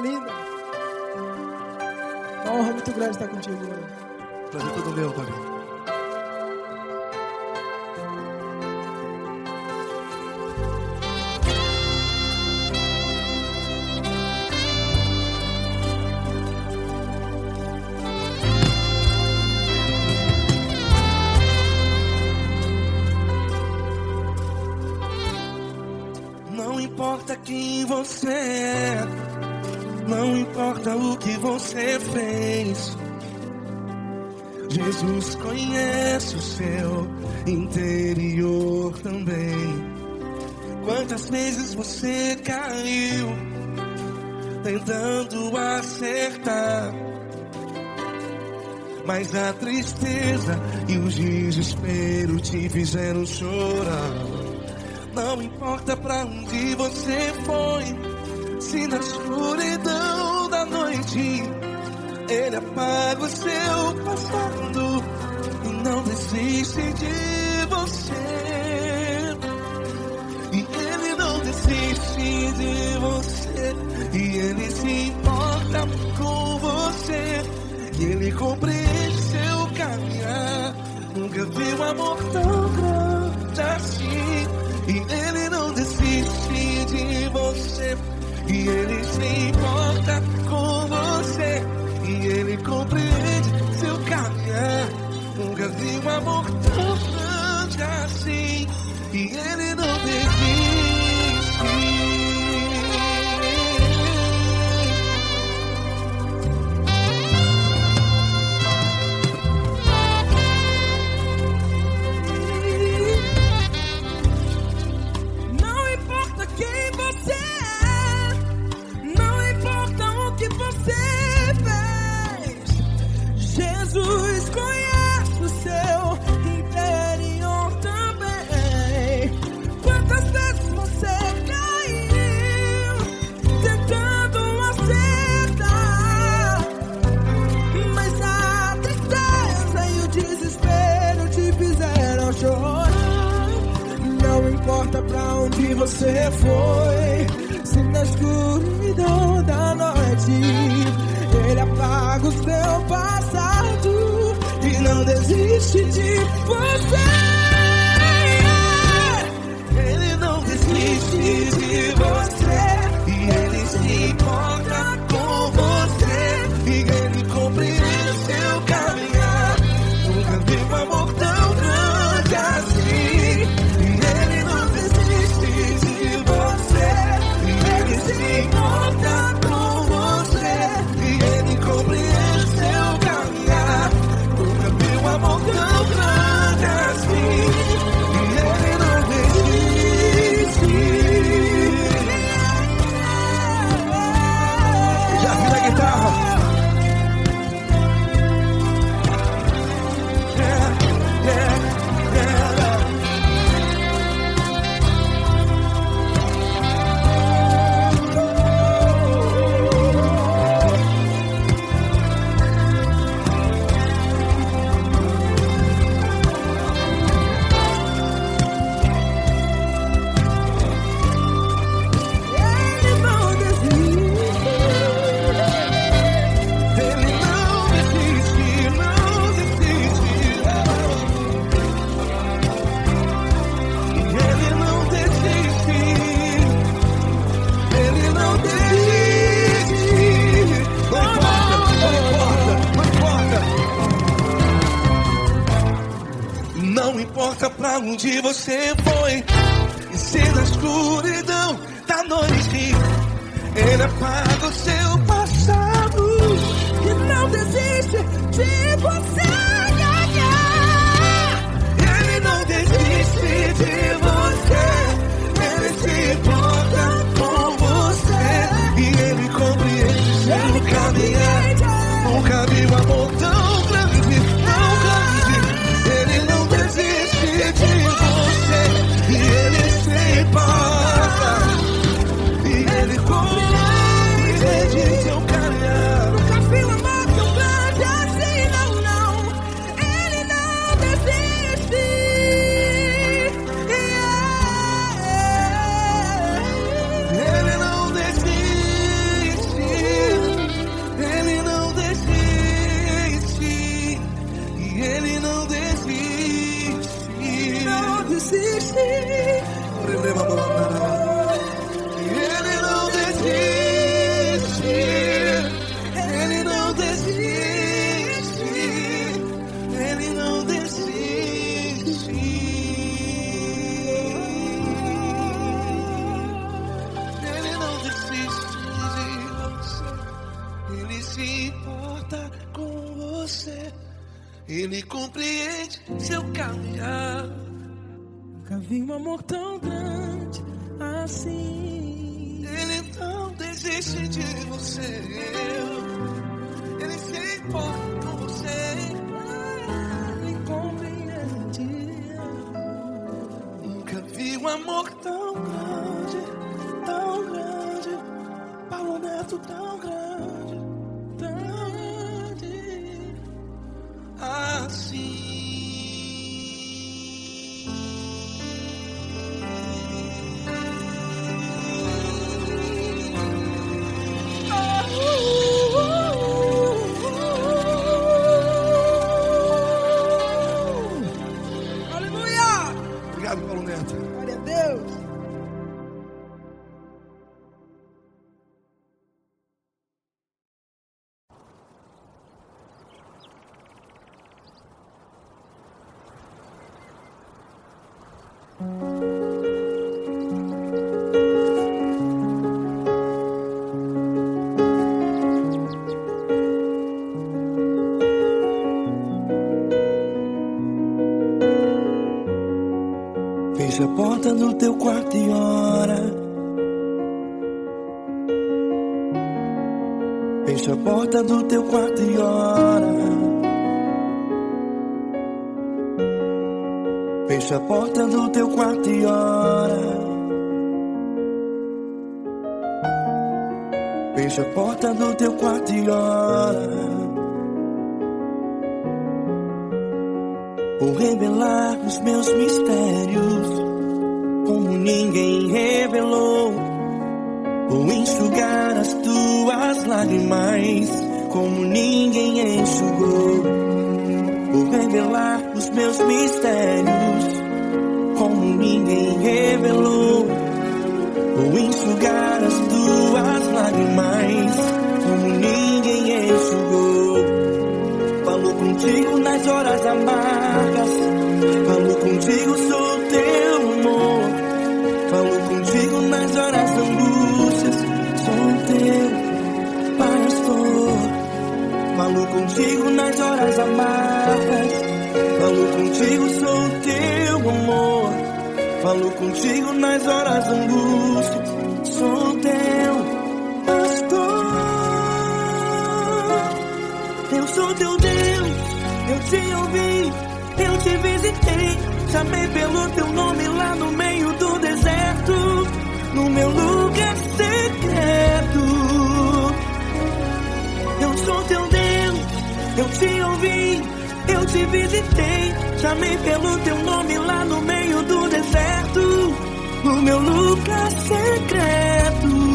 linda. Uma honra muito grande estar contigo hoje. Prazer todo meu, Paulinho. Não importa quem você é, não importa o que você fez, Jesus conhece o seu interior também. Quantas vezes você caiu tentando acertar, mas a tristeza e o desespero te fizeram chorar. Não importa pra onde você foi, se na escuridão da noite Ele apaga o seu passado e não desiste de você. E Ele não desiste de você, e Ele se importa com você, e Ele compreende seu caminhar. Nunca vi um amor tão grande assim. E Ele não desiste de você, e Ele se importa com você, e Ele compreende seu caminhar. Nunca vi um amor tão grande assim, e Ele não desiste. Jesus conhece o seu interior também. Quantas vezes você caiu tentando acertar, mas a tristeza e o desespero te fizeram chorar. Não importa pra onde você foi, se na escuridão da noite Ele apaga o seu passado e não desiste de você. Ele não desiste de você, e Ele se importa com você, e Ele compreende seu caminhar. Nunca vi um amor tão grande assim. E Ele não desiste de você, e Ele se importa com você, e Ele compreende seu caminhar. Nunca vi um amor tão grande assim. E Ele não desiste. Já vi na guitarra. Não importa pra onde você foi, e se na escuridão da noite Ele apaga o seu passado E não desiste de você. Ele não desiste de você, Ele se importa com você, e Ele compreende seu caminhar. Nunca vi um amor tão grande, tão grande. Ele não desiste de você, e Ele se importa, e Ele compreende se importa com você. Ele compreende seu caminhar. Nunca vi um amor tão grande assim. Ele não desiste de você. Ele se importa com você. Ele compreende. Nunca vi um amor tão grande, tão grande. Paulo Neto tão grande, assim. Aleluia! Obrigado, Paulo Neto. Glória a Deus. Fecha a porta do teu quarto e ora. Fecha a porta do teu quarto e ora. Fecha a porta do teu quarto e ora. Fecha a porta do teu quarto e ora. Vou revelar os meus mistérios como ninguém revelou. Vou enxugar as tuas lágrimas como ninguém enxugou. Vou revelar os meus mistérios como ninguém revelou. Vou enxugar as tuas lágrimas como ninguém enxugou. Falo contigo nas horas amargas. Falo contigo, sou teu amor. Falo contigo nas horas da angústias. Sou teu pastor. Falo contigo nas horas amargas. Falo contigo, sou teu amor. Falo contigo nas horas da angústias. Sou teu pastor. Eu sou teu Deus, eu te ouvi, eu te visitei. Chamei pelo teu nome lá no meio do deserto, no meu lugar secreto. Eu sou teu Deus, eu te ouvi, eu te visitei. Chamei pelo teu nome lá no meio do deserto, no meu lugar secreto.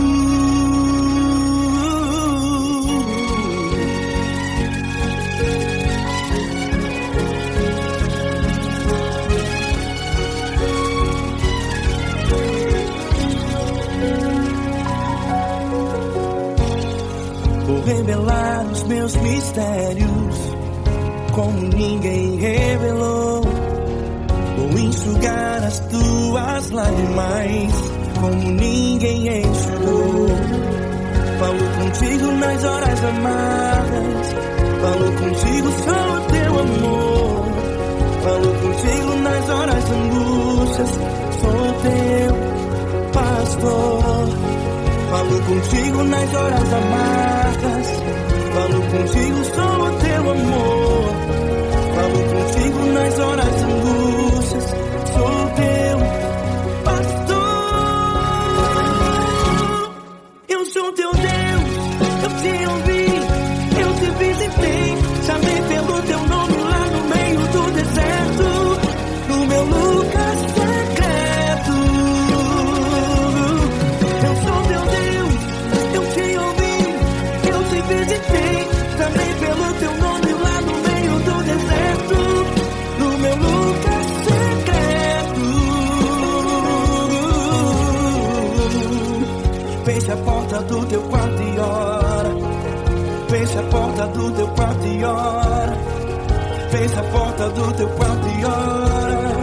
Vou revelar os meus mistérios como ninguém revelou. Vou enxugar as tuas lágrimas como ninguém enxugou. Falo contigo nas horas amargas. Falo contigo, sou teu amor. Falo contigo nas horas de angústias. Sou teu pastor. Falo contigo nas horas amargas. Falo contigo, sou teu amor. Falo contigo nas horas de angústias. Sou teu pastor. Eu sou teu Deus, eu te ouvi, eu te visitei. Chamei pelo teu nome lá no meio do deserto, no meu lugar secreto. Eu sou teu Deus, eu te ouvi, eu te visitei. Chamei pelo teu nome lá no meio do deserto, no meu lugar secreto. Fecha a porta do teu quarto e ora. Fecha a porta do teu quarto e ora. Fecha a porta do teu quarto e ora.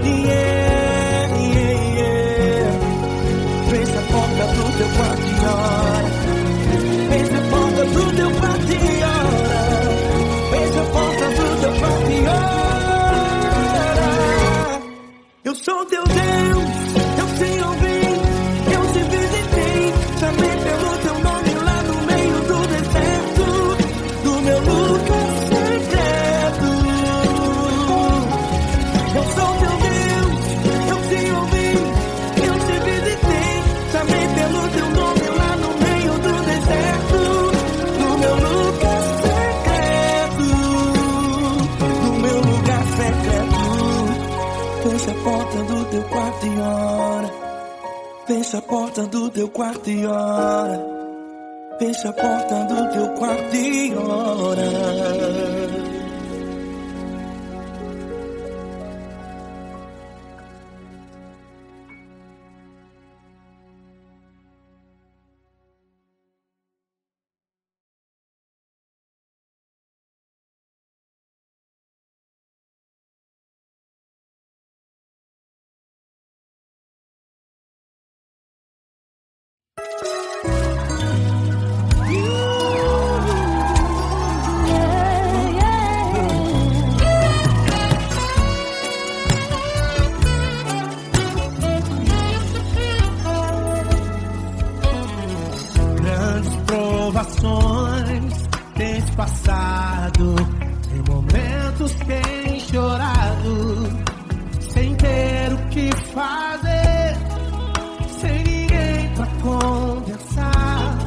Yeah, yeah, yeah. Fecha a porta do teu quarto e ora. Fecha a porta do teu quarto Fecha a porta do teu quarto e ora. Fecha a porta do teu quarto e ora. Tens passado, em momentos tens chorado, sem ter o que fazer, sem ninguém pra conversar,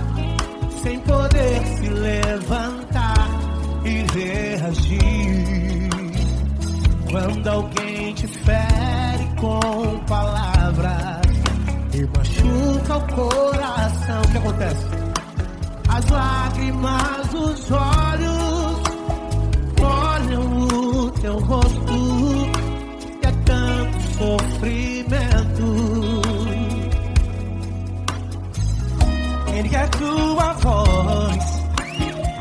sem poder se levantar e reagir. Quando alguém te fere com palavras e machuca o coração, o que acontece? As lágrimas dos olhos molham o teu rosto, e é tanto sofrimento. Ergue a tua voz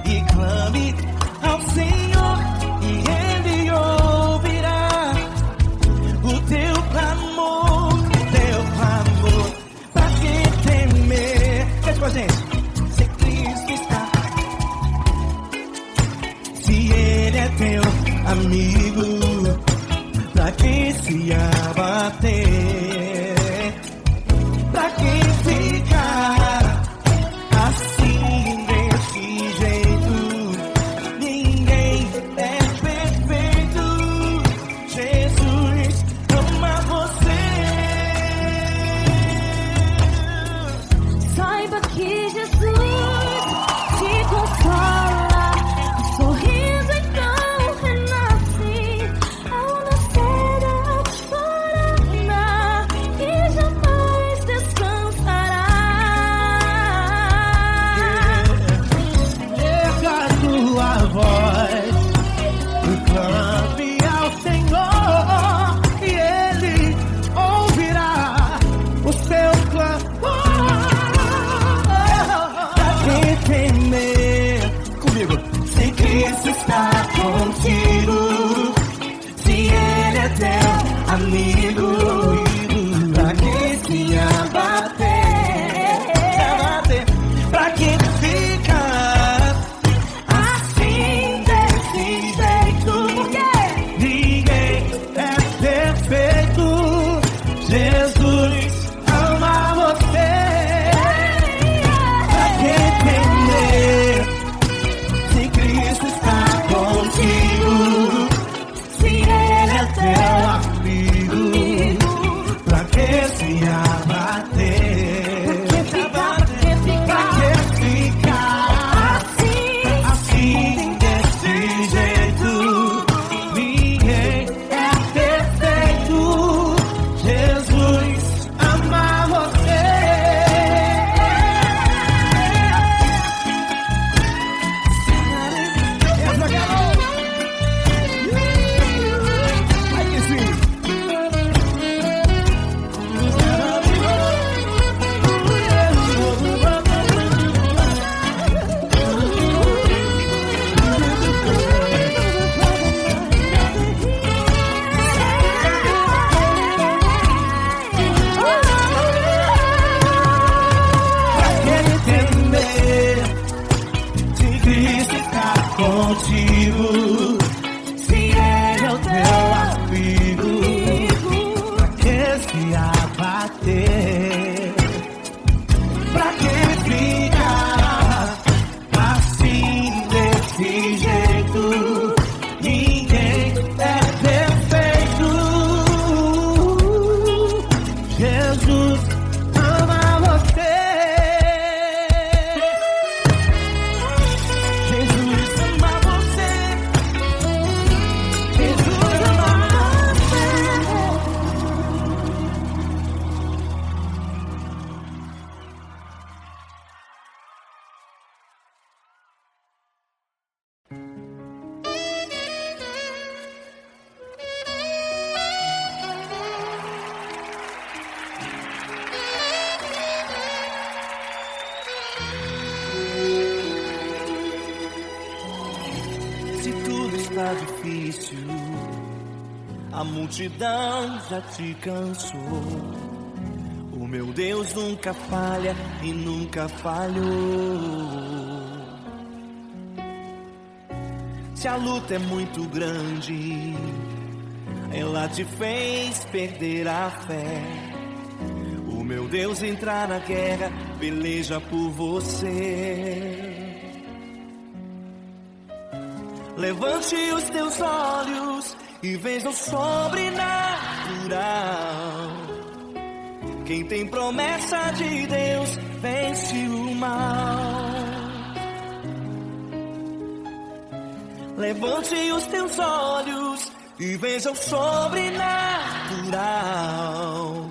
e clame ao Senhor, e Ele ouvirá o teu clamor, pra que temer? Faz com a gente. Teu amigo, pra que se abater? Pra que ficar assim desse jeito? Ninguém é perfeito. Jesus ama você. Saiba que Jesus te consola. Amigo, pra que se abater? Pra que ficar assim desse jeito? Porque ninguém é perfeito. Jesus ama você. Pra que temer se Cristo está contigo? Se Ele é teu amigo, pra que se abater? Pra que ficar assim desse jeito? Ninguém é perfeito. Jesus ama você. Contigo, se Ele é o teu amigo, pra que se abater? Pra que ficar assim desse jeito? Ninguém é perfeito. Jesus ama você. Jesus ama você. está difícil, a multidão já te cansou. O meu Deus nunca falha e nunca falhou. Se a luta é muito grande, ela te fez perder a fé. O meu Deus entrar na guerra, peleja por você. Levante os teus olhos e veja o sobrenatural. Quem tem promessa de Deus vence o mal. Levante os teus olhos e veja o sobrenatural.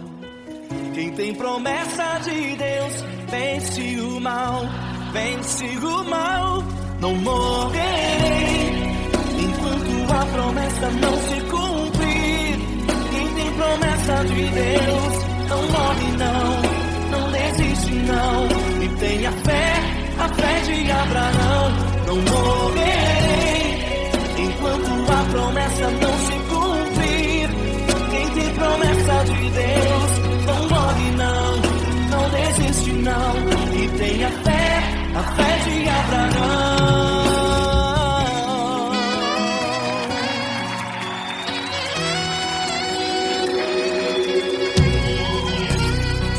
Quem tem promessa de Deus vence o mal, vence o mal. Não morrerei enquanto a promessa não se cumprir. Quem tem promessa de Deus não morre não desiste não. E tenha fé, a fé de Abraão. Não morrerei enquanto a promessa não se cumprir. Quem tem promessa de Deus não morre não desiste não. E tenha fé, a fé de Abraão.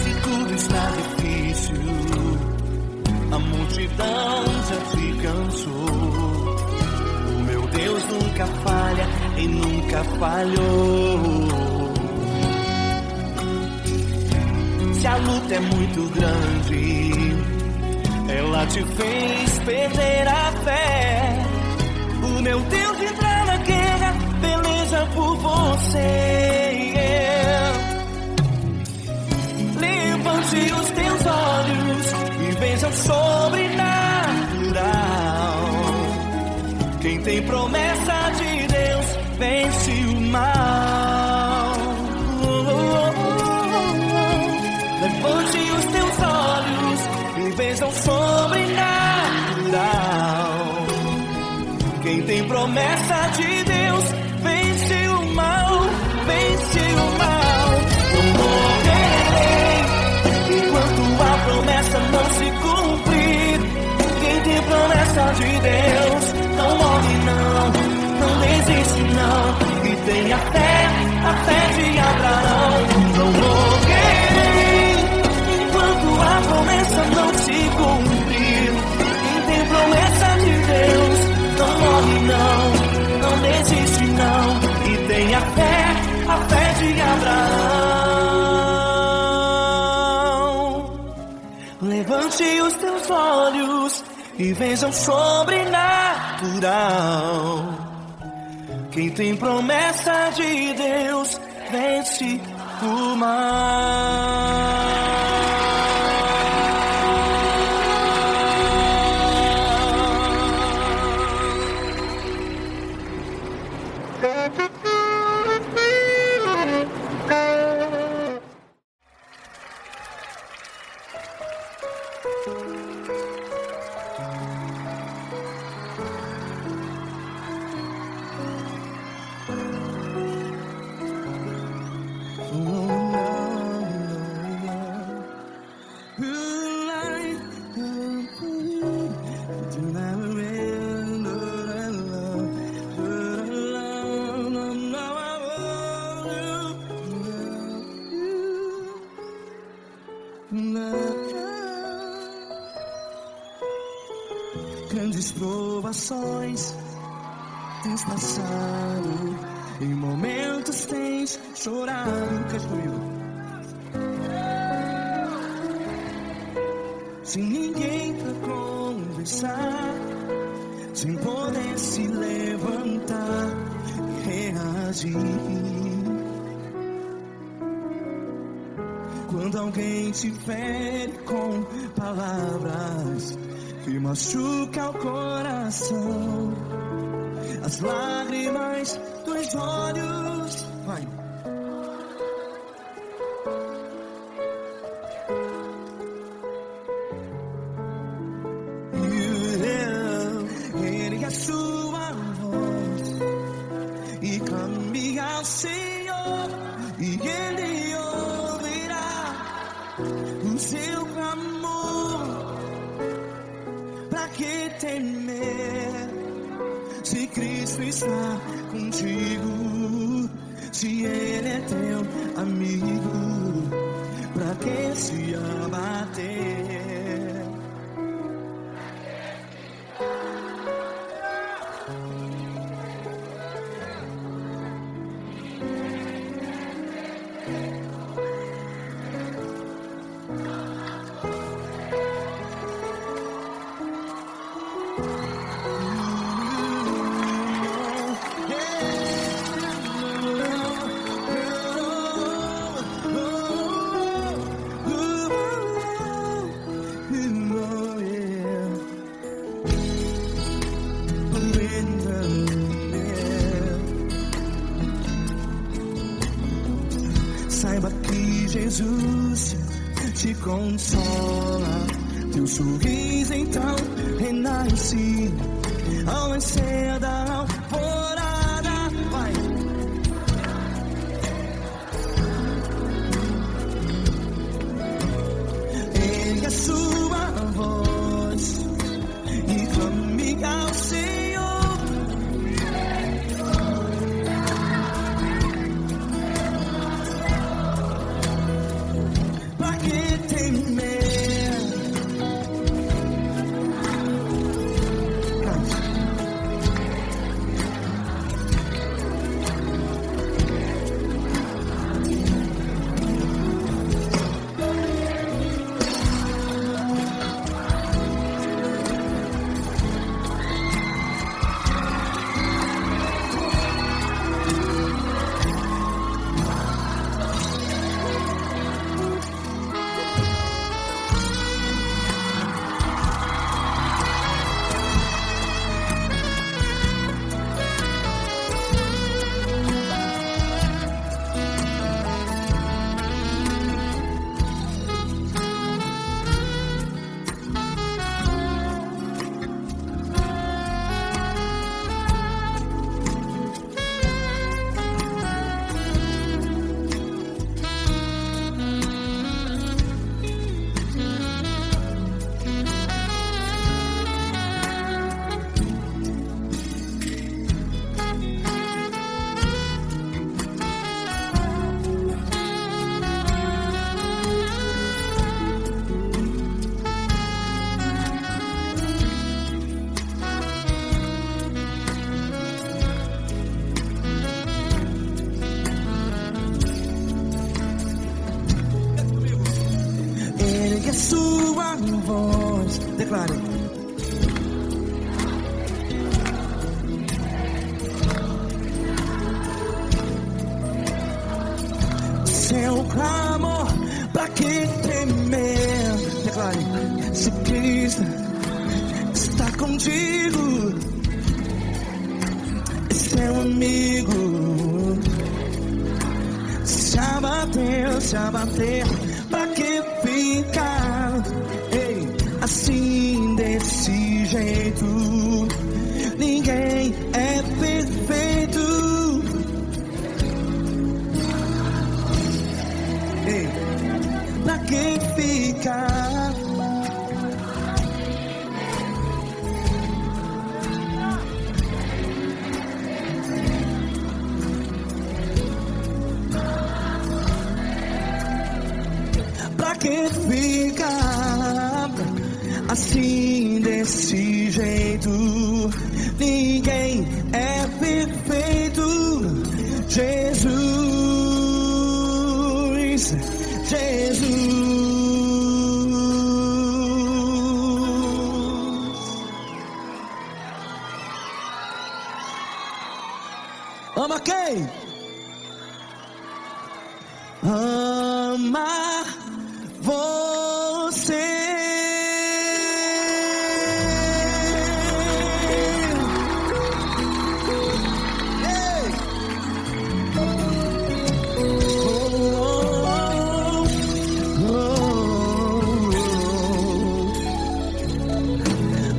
Se tudo está difícil, a multidão já te cansou. O meu Deus nunca falha e nunca falhou. Se a luta é muito grande, ela te fez perder a fé. O meu Deus entra na guerra, peleja por você. Levante os teus olhos e veja o sobrenatural. Quem tem promessa de Deus vence o mal. Levante os teus olhos e veja o sobrenatural. Quem tem promessa de Deus vence o mal, vence o mal. Não morrerei enquanto a promessa não se cumprir. Quem tem promessa de Deus não morre não desiste não. E tenha fé, a fé de Abraão. Não morrerei enquanto a promessa não se cumprir. Quem tem promessa de Deus não morre não desiste não. E tenha fé, a fé de Abraão. Levante os teus olhos e veja o sobrenatural. Quem tem promessa de Deus vence o mal. Grandes provações tens passado, em momentos tens chorado. Cante comigo. Sem ninguém pra conversar, sem poder se levantar e reagir. Quando alguém te fere com palavras que machuca o coração, as lágrimas dos olhos, vai. Ergue a sua voz pra que temer? Se Cristo está contigo, se Ele é teu amigo, pra que se abater? Saiba que Jesus te consola, teu sorriso então renasce ao nascer da alvorada. Vai. Ergue a sua voz e clame ao Senhor. Pra que temer? Ergue a sua voz, declare. Seu clamor, pra que temer? Declare. Se Cristo está contigo, é seu amigo. Se abater, pra que ficar? Ei, assim desse jeito, ninguém é perfeito. Ei, pra que ficar? Pra que ficar assim desse jeito? Ninguém é perfeito. Jesus, Jesus. Ama quem? Ama você. Ei.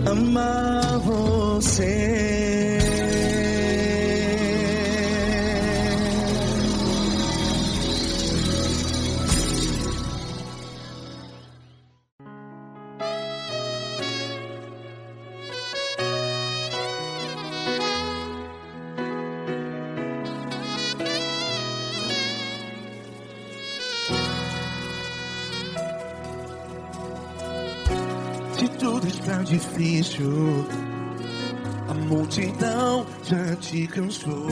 Ama você. Se tudo está difícil, a multidão já te cansou.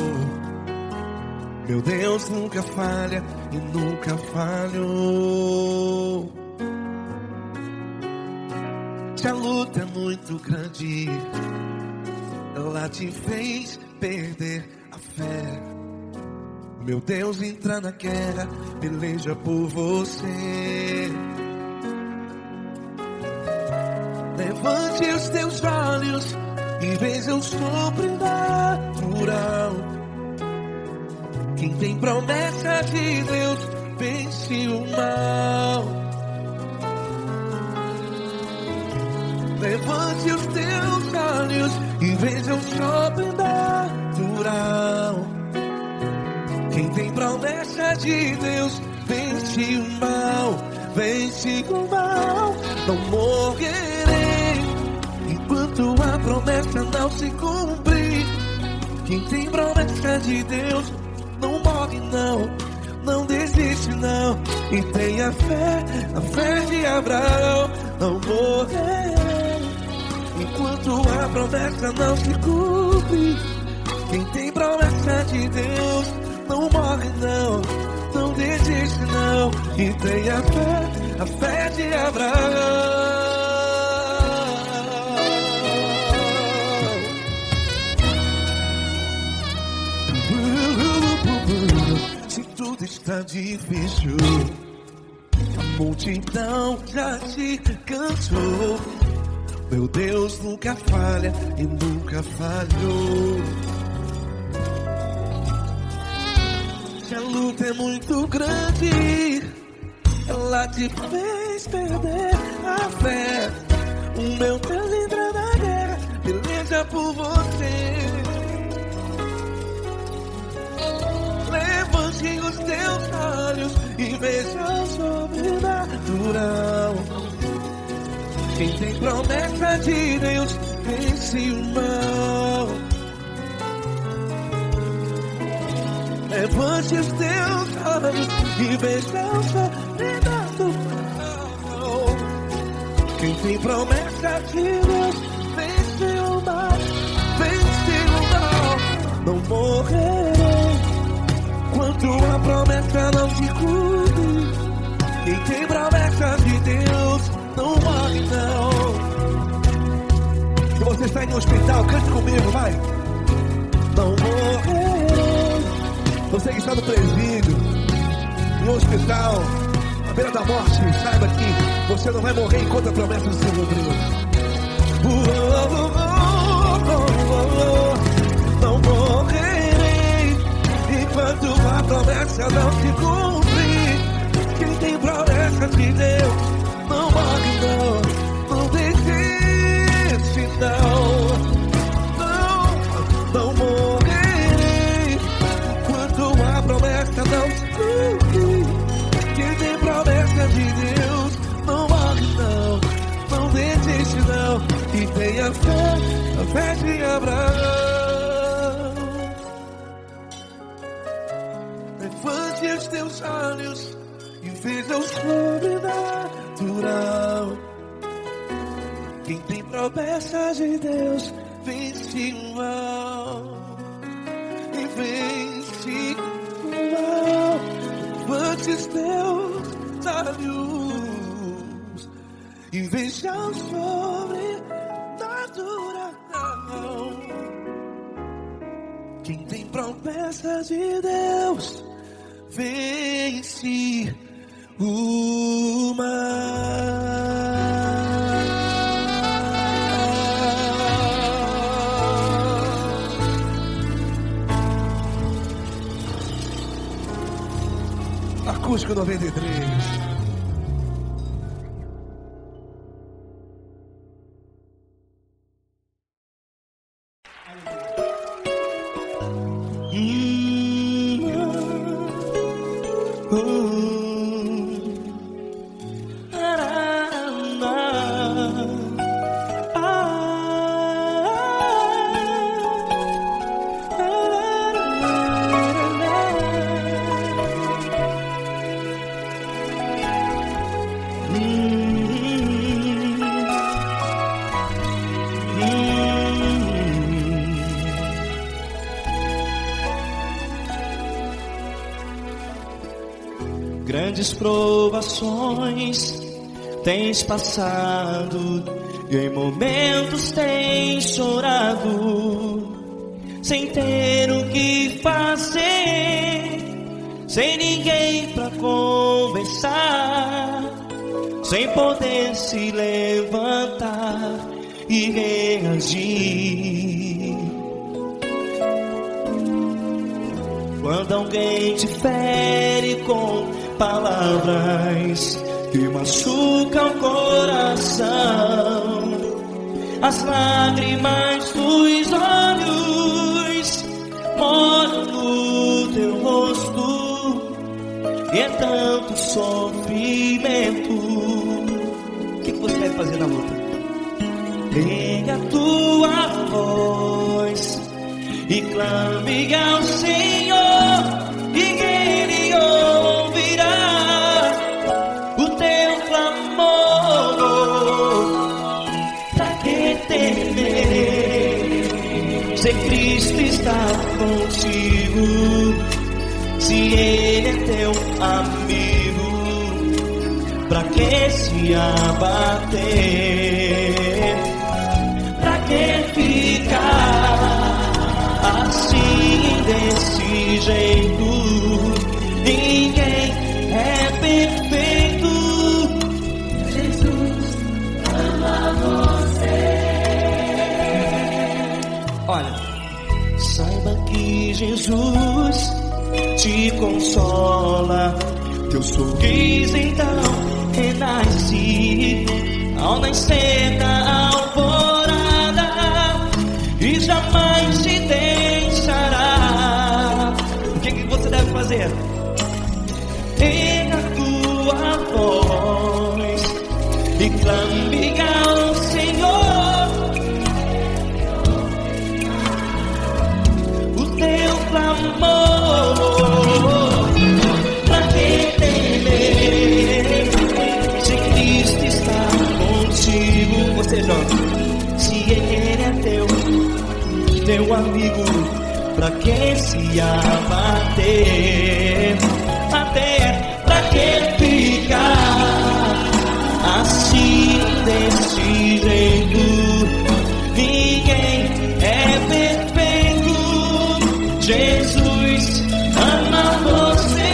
Meu Deus nunca falha e nunca falhou. Se a luta é muito grande, ela te fez perder a fé. Meu Deus entra na guerra, peleja por você. Levante os teus olhos e veja o sobrenatural. Quem tem promessa de Deus vence o mal. Levante os teus olhos e veja o sobrenatural. Quem tem promessa de Deus vence o mal. Vence o mal. Não morrerei enquanto a promessa não se cumprir. Quem tem promessa de Deus não morre não, não desiste não. E tenha fé, a fé de Abraão. Não morrerei enquanto a promessa não se cumpre. Quem tem promessa de Deus não morre não, não desiste não. E tenha fé, a fé de Abraão. Se tudo está difícil, a multidão já te cansou. Meu Deus nunca falha e nunca falhou. Se a luta é muito grande, ela te fez perder a fé. O meu Deus entra na guerra, peleja por você. Levante os teus olhos e veja o sobrenatural. Quem tem promessa de Deus vence o mal. Levante os teus olhos e veja o sobrenatural. Quem tem promessa de Deus vence o mal. Vence o mal. Não morrerei enquanto a promessa não se cumpre. Quem tem promessa de Deus não morre não. Se você está em um hospital, cante comigo, vai. Não morrerei. Você que está no presídio, em um hospital, à beira da morte, saiba que você não vai morrer enquanto a promessa não se cumpriu. Não morrerei enquanto a promessa não se cumprir. Quem tem promessa de Deus não morre não, não desiste não. Não morrerei enquanto a promessa não se cumprir. Quem tem promessa de Deus não morre não, não desiste não. E tenha fé, a fé de Abraão. Levante os teus olhos e veja o sobrenatural. Quem tem promessa de Deus vence o mal. E vence o mal. Levante os teus olhos e veja o sobrenatural. Quem tem promessa de Deus vence o mal. Acústico 93. grandes provações tens passado e em momentos tens chorado, sem ter o que fazer, sem ninguém pra conversar, sem poder se levantar e reagir. Quando alguém te fere com palavras que machucam o coração, as lágrimas dos olhos molham no teu rosto, e é tanto sofrimento. O que você vai fazer na luta? Pega a tua voz e clame ao Senhor, e Ele ouvirá o teu clamor. Pra que temer, se Cristo está contigo, se Ele é teu amigo? Pra que se abater? Pra que ficar assim, desse jeito? Ninguém é perfeito. Jesus ama você. Olha, saiba que Jesus te consola, teu sorriso então renasce ao nascer da alvorada, e jamais te deixará. O que você deve fazer? Erga a tua voz e clame ao Senhor, o teu clamor. Pra que temer, se Cristo está contigo? Você joga. Se Ele é teu amigo, pra que se abater? Pra que ficar assim, desse jeito? Ninguém é perfeito. Jesus ama você.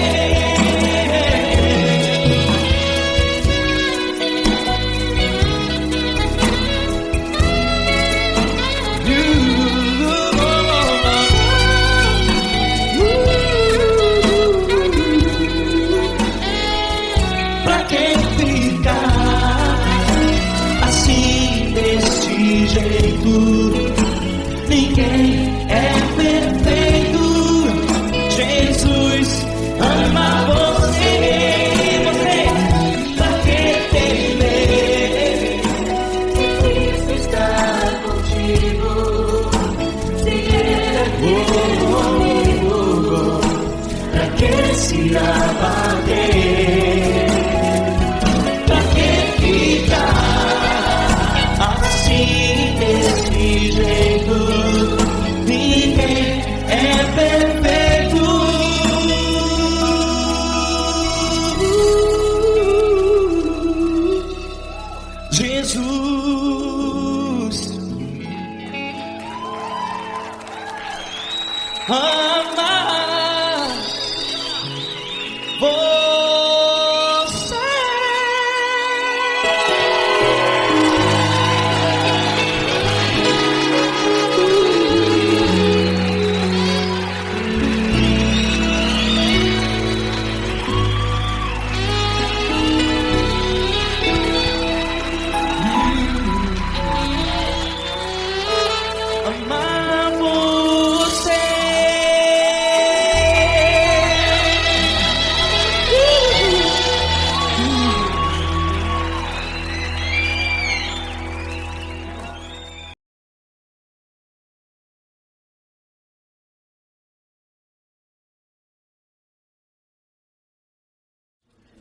Pra que ficar assim, desse jeito? Ninguém é perfeito. Jesus ama você. Pra que temer, se Cristo está contigo, se Ele é teu amigo? Pra que se abater? Pra que ficar assim, desse jeito? Ninguém é perfeito. Jesus ama você. Amar você.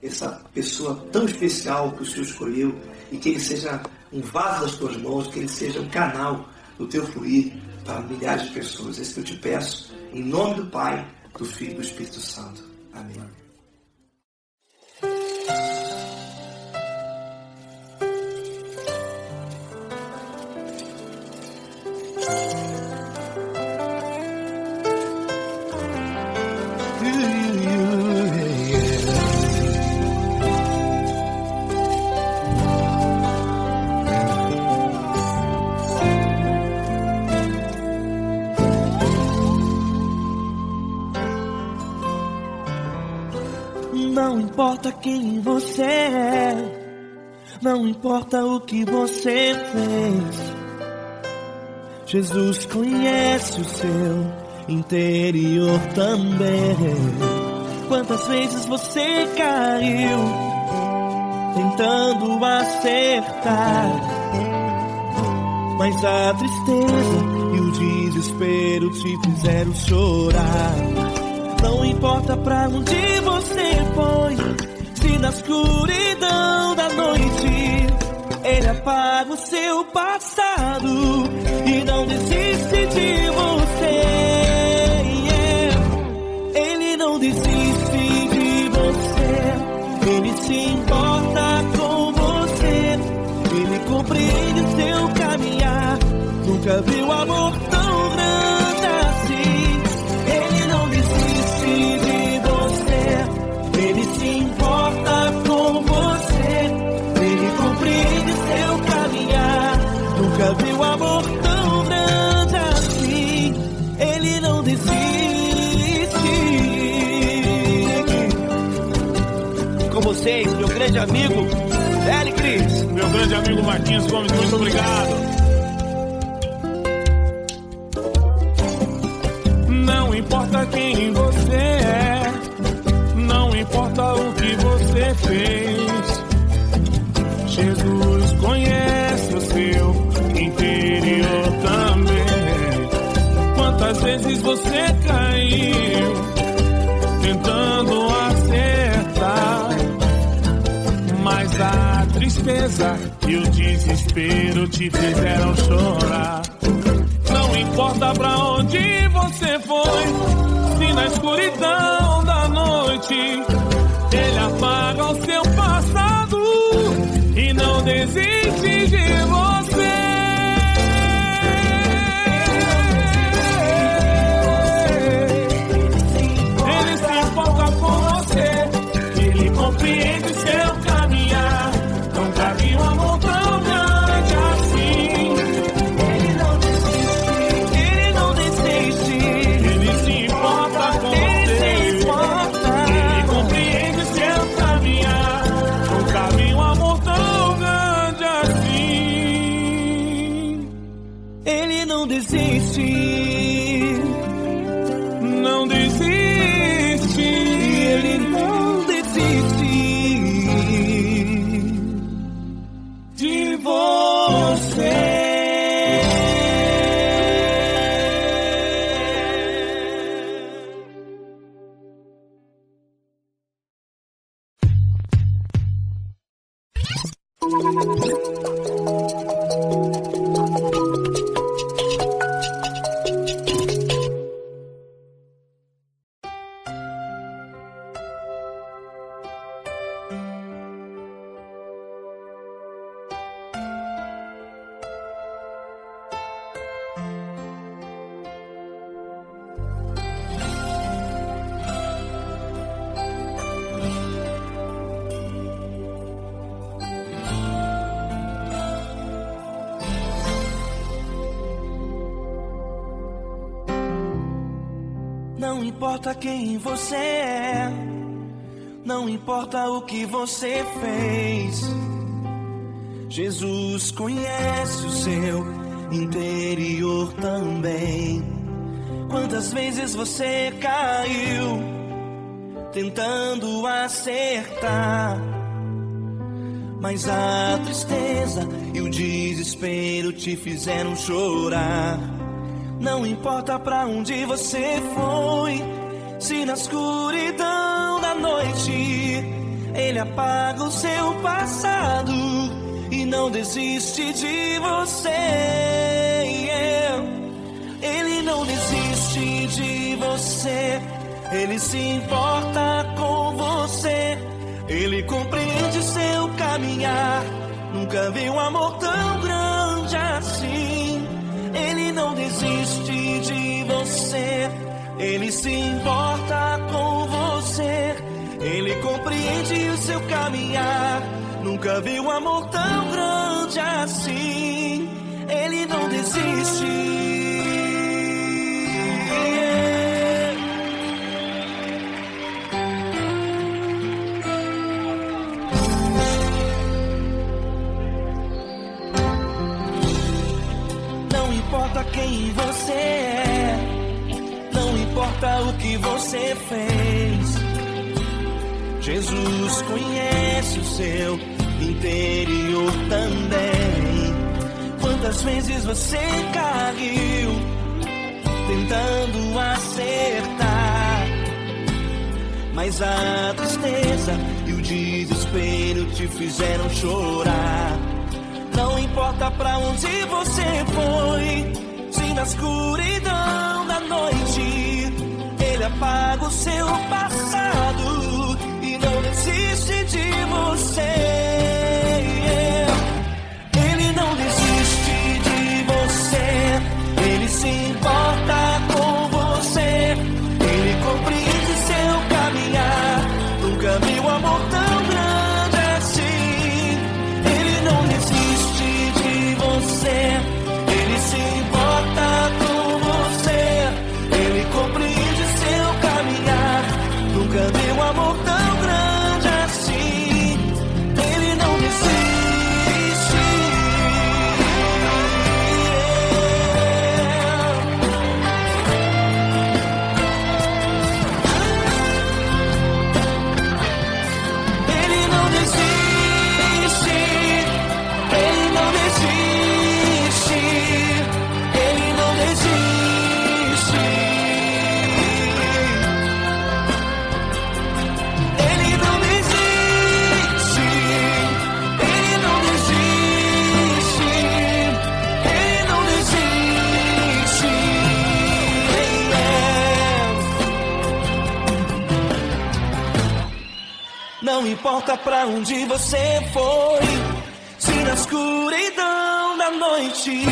Essa pessoa tão especial que o Senhor escolheu, e que ele seja um vaso das tuas mãos, que ele seja um canal do teu fluir para milhares de pessoas. É isso que eu te peço, em nome do Pai, do Filho e do Espírito Santo. Amém. importa quem você é, não importa o que você fez, Jesus conhece o seu interior também. Quantas vezes você caiu tentando acertar, mas a tristeza e o desespero te fizeram chorar. Não importa pra onde você foi, se na escuridão da noite Ele apaga o seu passado e não desiste de você. Ele não desiste de você, Ele se importa com você, Ele compreende o seu caminhar. Nunca viu amor tão grande assim. Ele não desiste de você, Ele se importa com você, Ele compreende seu caminhar. Nunca viu amor tão grande assim. Ele não desiste. Com vocês, meu grande amigo Eli Cris. Meu grande amigo Marquinhos Gomes, muito obrigado. Não importa quem você é, não importa o que você fez, Jesus conhece o seu interior também. Quantas vezes você caiu tentando acertar, mas a tristeza e o desespero te fizeram chorar. Não importa pra onde você foi, se na escuridão da noite Ele apaga o seu passado e não desiste de você. Ele se importa com você, Ele compreende seu caminhar. Nunca vi um amor tão grande assim. Ele não desiste, Ele se importa com você, Ele compreende seu caminhar. Nunca vi um amor tão grande assim. Ele não desiste, não desiste, Ele não desiste de você. Não importa quem você é, não importa o que você fez, Jesus conhece o seu interior também. Quantas vezes você caiu tentando acertar, mas a tristeza e o desespero te fizeram chorar. Não importa pra onde você foi, se na escuridão da noite Ele apaga o seu passado e não desiste de você. Ele não desiste de você, Ele se importa com você, Ele compreende seu caminhar. Nunca vi um amor tão grande assim. Ele não desiste de você, Ele se importa com você, Ele compreende o seu caminhar. Nunca vi um amor tão grande assim. Ele não desiste. importa quem você é, não importa o que você fez, Jesus conhece o seu interior também. Quantas vezes você caiu tentando acertar, mas a tristeza e o desespero te fizeram chorar. Não importa pra onde você foi, se na escuridão da noite Ele apaga o seu passado e não desiste de você. Ele não desiste de você, Ele se importa com você, Ele compreende seu caminhar. Nunca vi um amor tão grande assim. Ele não desiste de você, Ele se importa com você, Ele compreende seu caminhar. Nunca vi um amor tão grande assim. Ele não desiste. Ele não desiste. Ele não desiste. Ele não desiste. Ele não desiste. Ele não desiste. Ele não desiste. Não importa pra onde você foi, se na escuridão da noite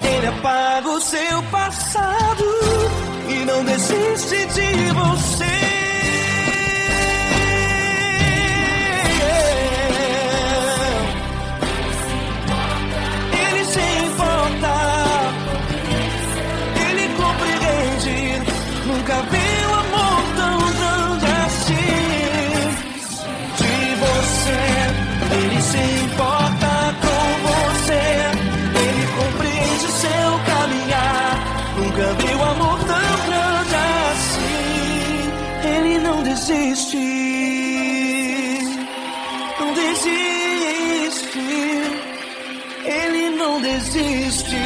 Ele apaga o seu passado e não desiste de você. Ele se importa, Ele compreende. Nunca vi um amor tão grande assim. De você, Ele se importa com você, Ele compreende o seu caminhar. Nunca vi um amor tão grande assim. Ele não desiste, não desiste. Ele não desiste.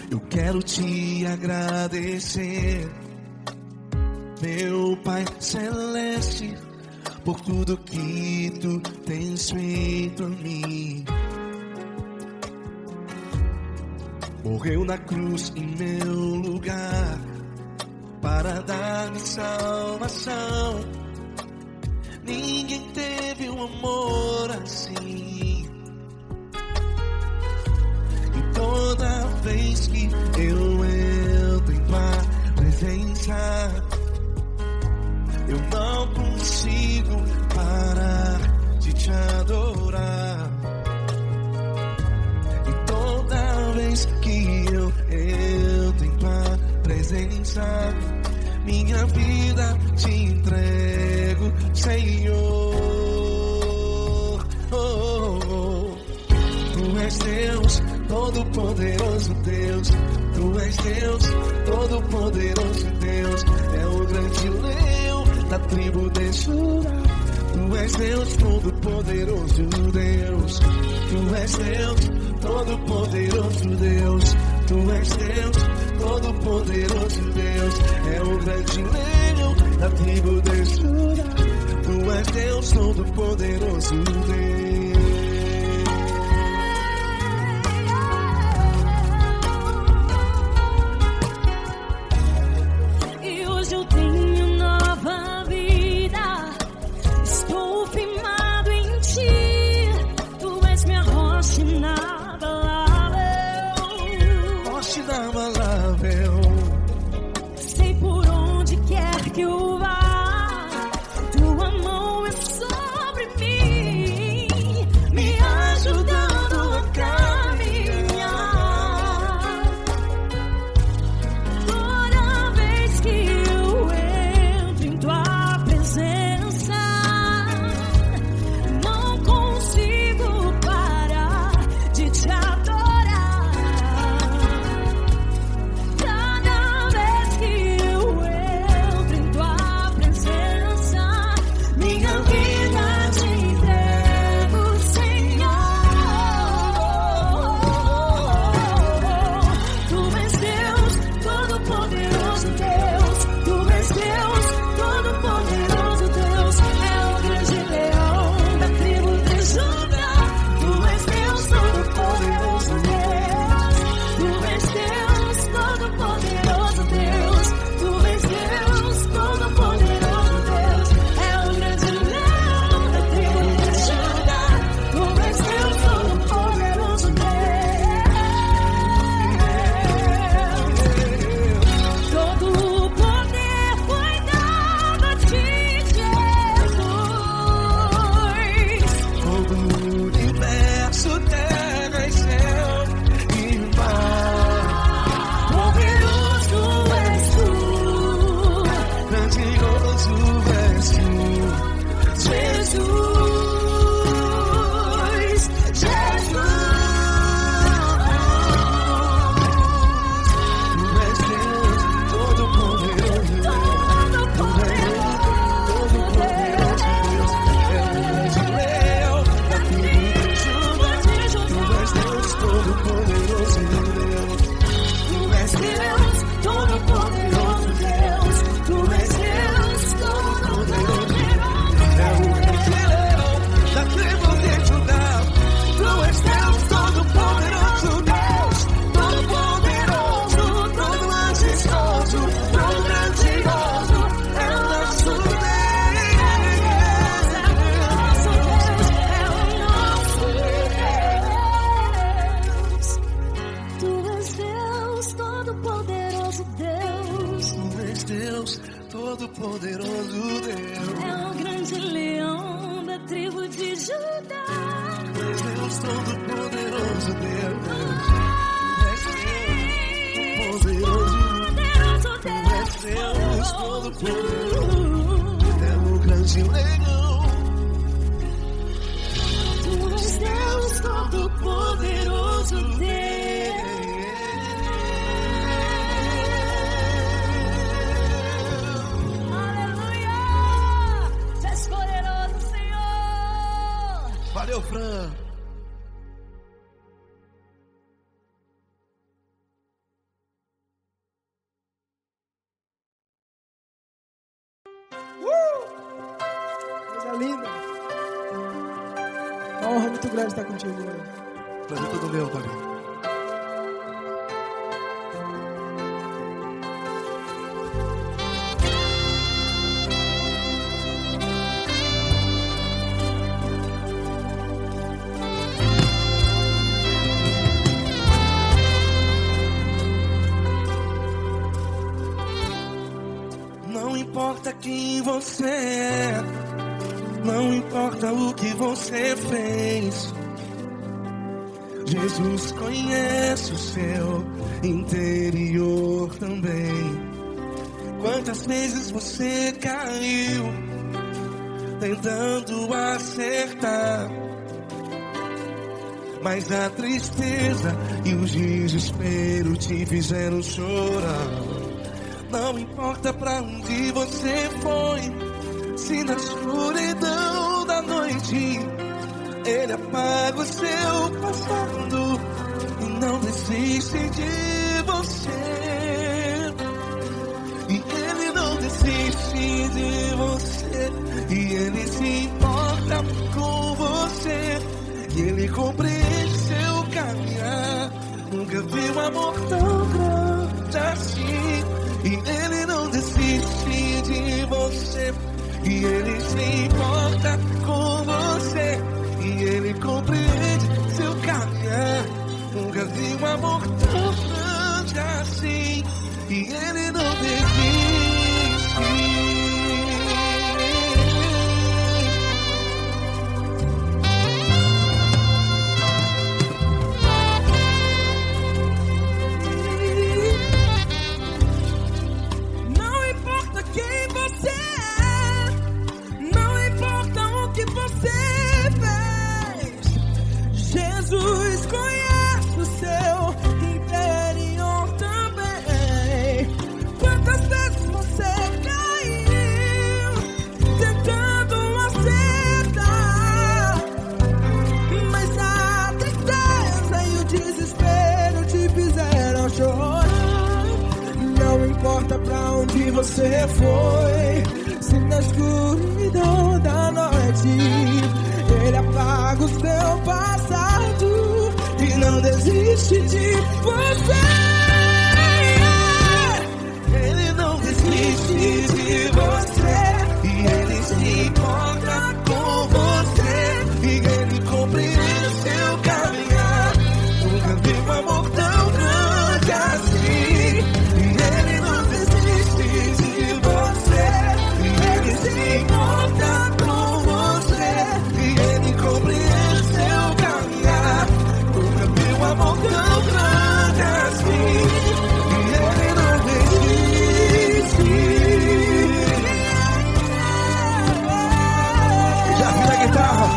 Eu quero te agradecer, meu Pai Celeste, por tudo que tu tens feito a mim. Morreu na cruz em meu lugar para dar-me salvação. Ninguém teve um amor assim. E toda vez que eu entro em tua presença, eu não consigo parar de te adorar. E toda vez que eu entro em tua presença, minha vida te entrego, Senhor. Tu és Deus, todo-poderoso Deus. Tu és Deus, todo-poderoso Deus. É o grande leão da tribo de Judá. Tu és Deus, todo-poderoso Deus. Tu és Deus, todo-poderoso Deus. Tu és Deus, todo-poderoso Deus. É o grande leão da tribo de Judá. Tu és Deus, todo-poderoso Deus. E hoje eu tenho que o ar, tua mão é sobre mim, me ajudando a caminhar. Toda vez que eu entro em tua presença, não consigo parar de te adorar. Cada vez que eu entro em tua presença, minha vida te entrego, Senhor. Tu és Deus, Todo-Poderoso Deus. Tu és Deus, Todo-Poderoso Deus. É o grande leão da tribo de Judá. Tu és Deus, Todo-Poderoso Deus. Tu és Deus, Todo-Poderoso Deus. Tu és Deus, Todo-Poderoso Deus. É o grande leão da tribo de Judá. Tu és Deus, Todo-Poderoso Deus. Todo o poder foi dado a ti, Jesus. Todo o universo, terra e céu e mar. Poderoso és tu, Grandioso és tu, Jesus, Jesus. Tu és Deus, Todo-Poderoso Deus. Todo-Poderoso Deus. É o grande leão da tribo de Judá. Tu és Deus, Todo-Poderoso Deus. Tu és Deus, Todo-Poderoso Deus. Tu és Deus, Todo-Poderoso. É o grande leão da tribo de Judá. Tu és Deus, Todo-Poderoso Deus. Todo-Poderoso, todo majestoso, todo grandioso. É o nosso Deus. Tu és Deus, Todo-Poderoso Deus. Tu és Deus, Todo-Poderoso Deus. É o grande leão da tribo de Judá. Tu és Deus, Todo-Poderoso Deus. Tu és Deus, Poderoso Deus, Todo-Poderoso. Deus. É o grande leão. Tu és Deus, Todo-Poderoso Deus. Aleluia! Tu és poderoso, Senhor. Valeu, Fran. Coisa linda. Uma honra muito grande estar contigo, mano. Prazer todo meu, Padre. Não importa quem você é, não importa o que você fez. Jesus conhece o seu interior também. Quantas vezes você caiu tentando acertar, mas a tristeza e o desespero te fizeram chorar. Não importa pra onde você foi, se na escuridão da noite Ele apaga o seu passado e não desiste de você. E Ele não desiste de você, e Ele se importa com você, e Ele compreende seu caminhar. Nunca vi um amor tão grande assim. E Ele não desiste de você, e Ele se importa com você, e Ele compreende seu caminhar. Nunca vi um amor tão grande assim. E Ele não desiste. onde você foi. Se na escuridão da noite Ele apaga o seu passado e não desiste de você. Ele não desiste de você e Ele se encontra com você e Ele compreende seu caminhar. Nunca vi um amor tão grande assim. E Ele não desiste de você e Ele se encontra com você e Ele compreende seu caminhar. Nunca vi um amor tão grande assim. E Ele não desiste. Já vi a guitarra.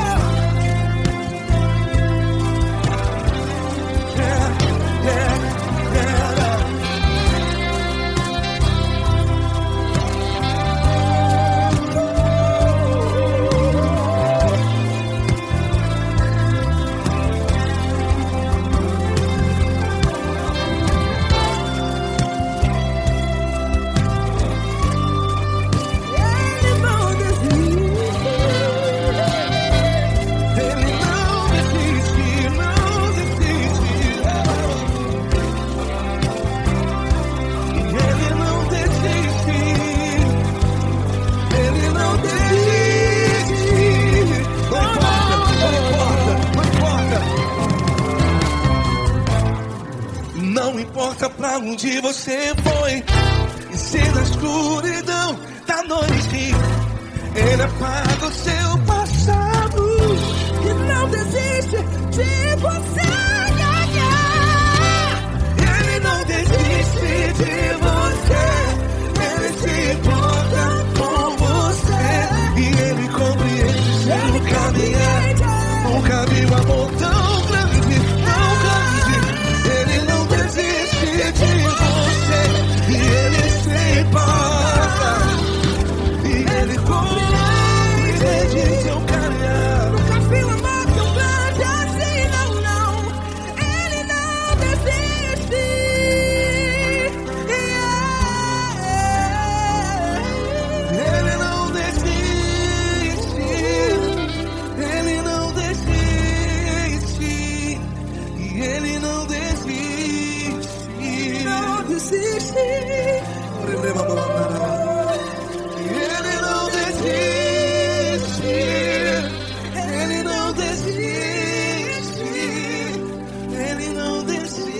Não importa pra onde você foi, e se na escuridão da noite Ele apaga o seu passado e não desiste de você. Ele não desiste de você, Ele se importa com você e Ele compreende seu caminhar. Nunca vi um amor tão grande, tão grande. Ele não desiste de você e Ele se importa e Ele compreende seu caminhar. Nunca vi um amor tão grande assim, não, não. Ele não desiste. Ele não desiste. Ele não desiste. E Ele não desiste. Não desiste. Ele não desiste. Ele não desiste. Ele não desiste.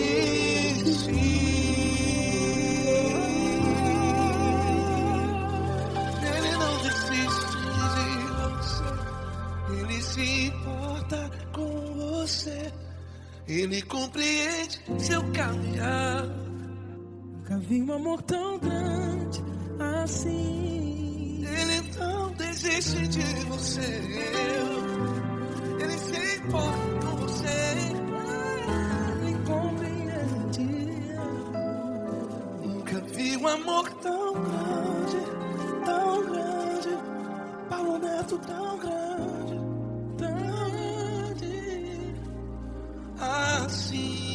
Ele não desiste de você. Ele se importa com você. Ele compreende seu caminhar. Nunca vi um amor tão grande assim. Ele não desiste de você. Ele se importa com você. Ele compreende. Nunca vi um amor tão grande, tão grande. Paulo Neto tão grande, tão grande assim.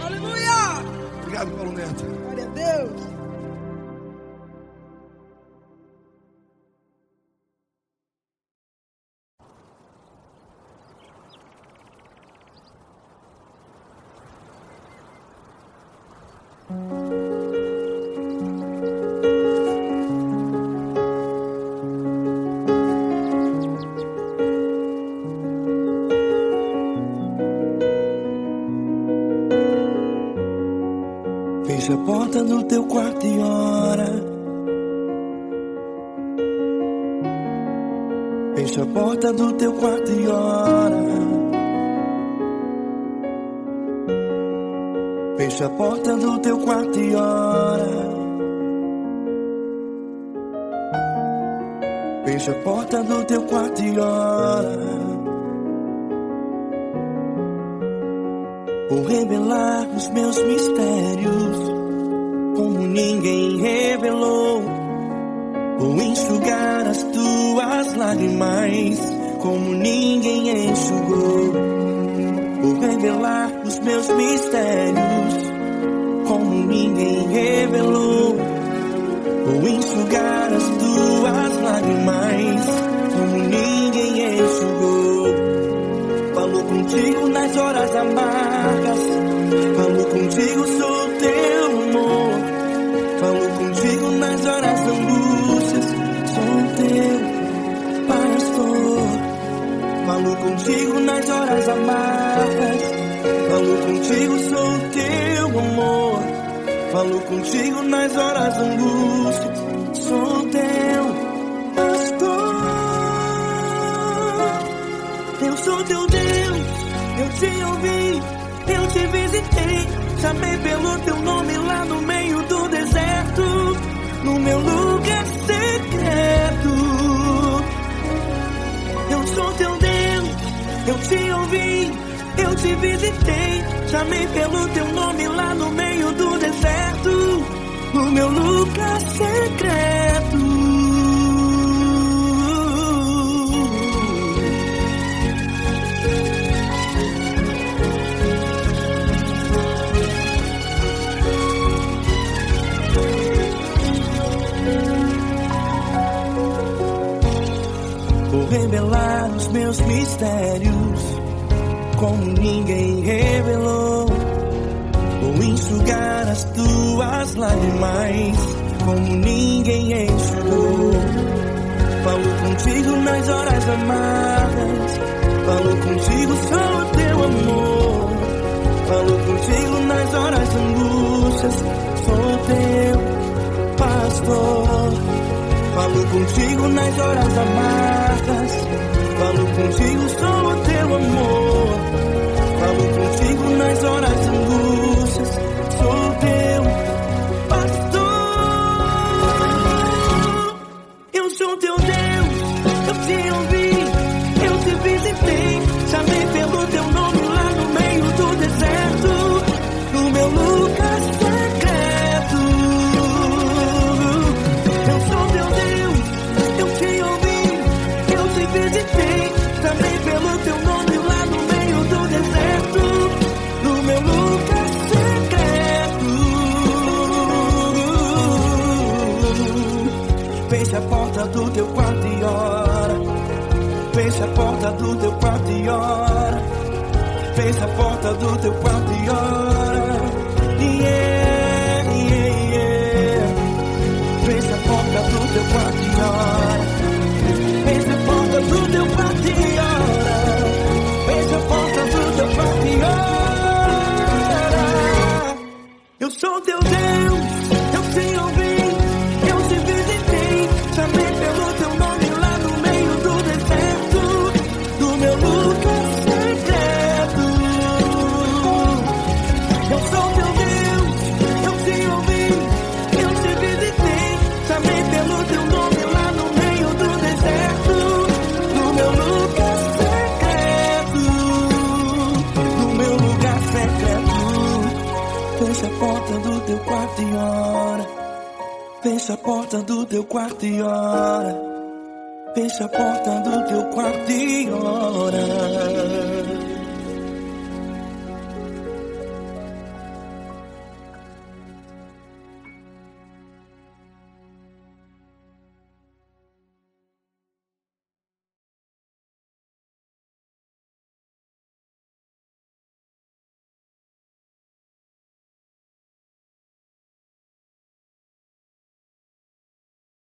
Aleluia! Obrigado, Paulo Neto. Glória a Deus. Fecha a porta do teu quarto e ora. Fecha a porta do teu quarto e ora. Fecha a porta do teu quarto e ora. Fecha a porta do teu quarto e ora. Vou revelar os meus mistérios como ninguém revelou. Vou enxugar as tuas lágrimas, como ninguém enxugou. Vou revelar os meus mistérios, como ninguém revelou. Vou enxugar as tuas lágrimas, como ninguém enxugou. Falo contigo nas horas amargas, falo contigo, sou teu amor. Falo contigo nas horas da angústias, sou teu pastor. Falo contigo nas horas amargas, falo contigo, sou teu amor. Falo contigo nas horas da angústia, sou teu pastor. Eu sou teu Deus, eu te ouvi, eu te visitei. Chamei pelo teu nome lá no meio do deserto, no meu lugar secreto. Eu sou teu Deus, eu te ouvi, eu te visitei. Chamei pelo teu nome lá no meio do deserto, no meu lugar secreto. Vou revelar os meus mistérios, como ninguém revelou. Vou enxugar as tuas lágrimas, como ninguém enxugou. Falo contigo nas horas amargas, falo contigo, sou teu amor. Falo contigo nas horas de angústias, sou teu pastor. Falo contigo nas horas amargas, falo contigo, sou teu amor. Falo contigo nas horas de angústias, sou teu pastor. Eu sou teu Deus, eu te ouvi, eu te visitei. Chamei pelo teu nome lá no meio do deserto, no meu lugar secreto. Eu sou teu Deus, eu te ouvi, eu te visitei. Chamei pelo teu nome lá no meio do deserto, no meu lugar secreto. Fecha a porta do teu quarto e ora. Fecha a porta do teu quarto e ora. Fecha a porta do teu quarto e ora. Yeah, yeah, yeah. Fecha a porta do teu quarto e ora. Fecha a porta do teu quarto e ora. Fecha a porta do teu quarto e ora. Eu sou teu Deus, eu te ouvi, eu te visitei. Chamei pelo teu nome lá no meio do deserto, do meu lugar secreto. Eu sou teu Deus, eu te ouvi, eu te visitei. Chamei pelo teu nome lá no meio do deserto, no meu lugar secreto, no meu lugar secreto. Fecha a porta do teu quarto e ora. Fecha a porta do teu quarto e ora. Fecha a porta do teu quarto e ora.